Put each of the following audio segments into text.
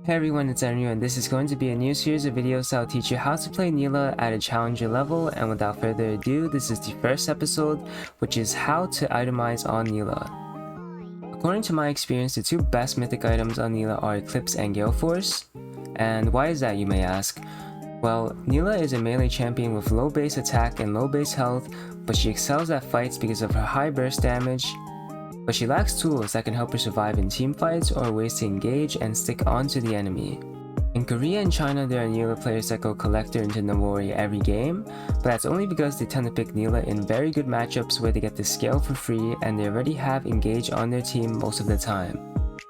Hey everyone, it's Enryu, and this is going to be a new series of videos that will teach you how to play Nila at a challenger level. And without further ado, this is the first episode, which is how to itemize on Nila. According to my experience, the two best mythic items on Nila are Eclipse and Gale Force. And why is that, you may ask? Well, Nila is a melee champion with low base attack and low base health, but she excels at fights because of her high burst damage. But she lacks tools that can help her survive in team fights or ways to engage and stick onto the enemy. In Korea and China, there are Nila players that go Collector into Navori every game, but that's only because they tend to pick Nila in very good matchups where they get the scale for free and they already have Engage on their team most of the time.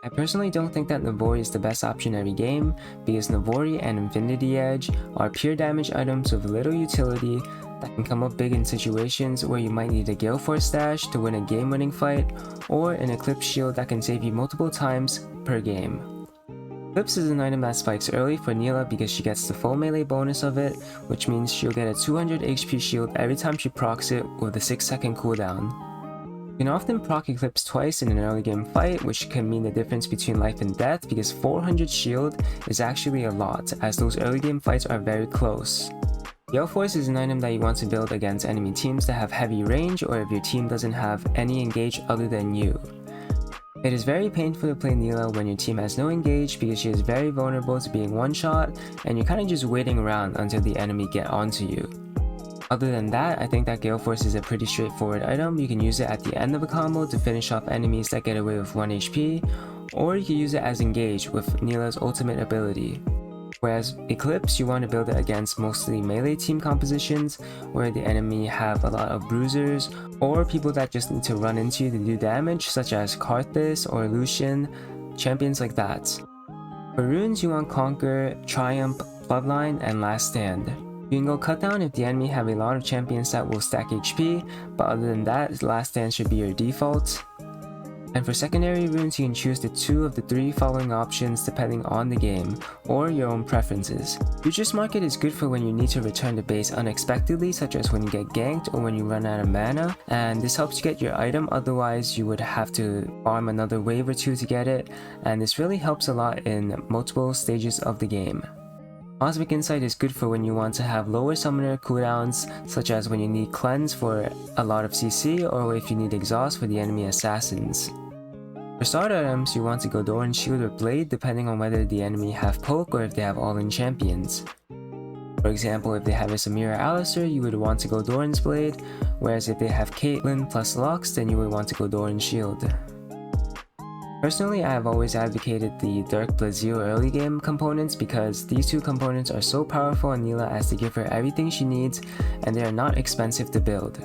I personally don't think that Navori is the best option every game, because Navori and Infinity Edge are pure damage items with little utility that can come up big in situations where you might need a Gale Force stash to win a game-winning fight, or an Eclipse shield that can save you multiple times per game. Eclipse is an item that spikes early for Nila because she gets the full melee bonus of it, which means she'll get a 200 HP shield every time she procs it with a 6-second cooldown. You can often proc Eclipse twice in an early game fight, which can mean the difference between life and death, because 400 shield is actually a lot, as those early game fights are very close. Gale Force is an item that you want to build against enemy teams that have heavy range, or if your team doesn't have any engage other than you. It is very painful to play Nila when your team has no engage because she is very vulnerable to being one-shot, and you're kinda just waiting around until the enemy get onto you. Other than that, I think that Gale Force is a pretty straightforward item. You can use it at the end of a combo to finish off enemies that get away with 1 HP, or you can use it as engage with Nila's ultimate ability. Whereas Eclipse, you want to build it against mostly melee team compositions where the enemy have a lot of bruisers or people that just need to run into you to do damage, such as Karthus or Lucian, champions like that. For runes, you want Conquer, Triumph, Bloodline, and Last Stand. You can go cut down if the enemy have a lot of champions that will stack HP, but other than that, Last Stand should be your default. And for secondary runes, you can choose the 2 of the 3 following options depending on the game, or your own preferences. Futures Market is good for when you need to return to base unexpectedly, such as when you get ganked or when you run out of mana, and this helps you get your item, otherwise you would have to farm another wave or 2 to get it, and this really helps a lot in multiple stages of the game. Cosmic Insight is good for when you want to have lower summoner cooldowns, such as when you need cleanse for a lot of CC, or if you need exhaust for the enemy assassins. For starter items, you want to go Doran Shield or Blade depending on whether the enemy have poke or if they have all-in champions. For example, if they have a Samira Alistair, you would want to go Doran's Blade, whereas if they have Caitlyn plus Lux, then you would want to go Doran Shield. Personally, I have always advocated the Dirk Blazio early game components because these 2 components are so powerful on Nila as they give her everything she needs and they are not expensive to build.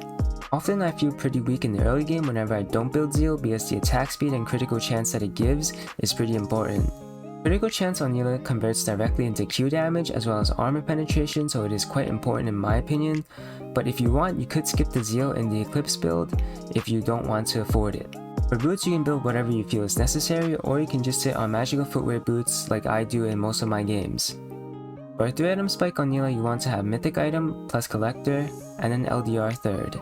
Often I feel pretty weak in the early game whenever I don't build Zeal because the attack speed and critical chance that it gives is pretty important. Critical chance on Nila converts directly into Q damage as well as armor penetration, so it is quite important in my opinion, but if you want, you could skip the Zeal in the Eclipse build if you don't want to afford it. For boots, you can build whatever you feel is necessary, or you can just sit on magical footwear boots like I do in most of my games. For a 3 item spike on Nila, you want to have Mythic item plus Collector and then LDR third.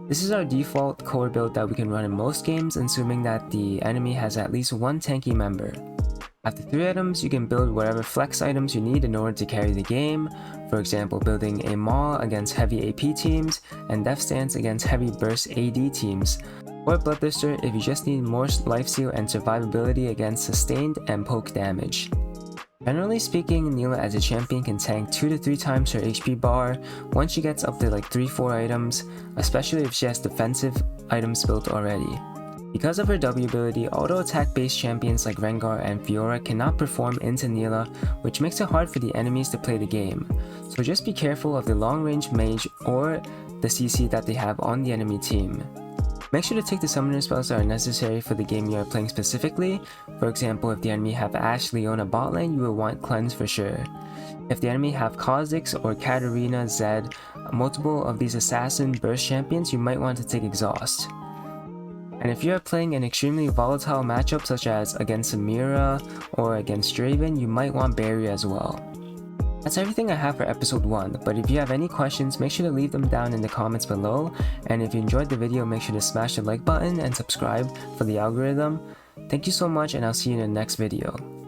This is our default core build that we can run in most games, assuming that the enemy has at least 1 tanky member. After 3 items, you can build whatever flex items you need in order to carry the game, for example building a Maul against heavy AP teams and Death Stance against heavy burst AD teams, or Bloodthirster if you just need more life steal and survivability against sustained and poke damage. Generally speaking, Nila as a champion can tank 2 to 3 times her HP bar once she gets up to like 3-4 items, especially if she has defensive items built already. Because of her W ability, auto attack based champions like Rengar and Fiora cannot perform into Nila, which makes it hard for the enemies to play the game. So just be careful of the long range mage or the CC that they have on the enemy team. Make sure to take the summoner spells that are necessary for the game you are playing specifically. For example, if the enemy have Ashe, Leona bot lane, you will want Cleanse for sure. If the enemy have Kha'Zix or Katarina, Zed, multiple of these assassin burst champions, you might want to take Exhaust. And if you are playing an extremely volatile matchup such as against Samira or against Draven, you might want Barrier as well. That's everything I have for episode 1, but if you have any questions, make sure to leave them down in the comments below, and if you enjoyed the video, make sure to smash the like button and subscribe for the algorithm. Thank you so much, and I'll see you in the next video.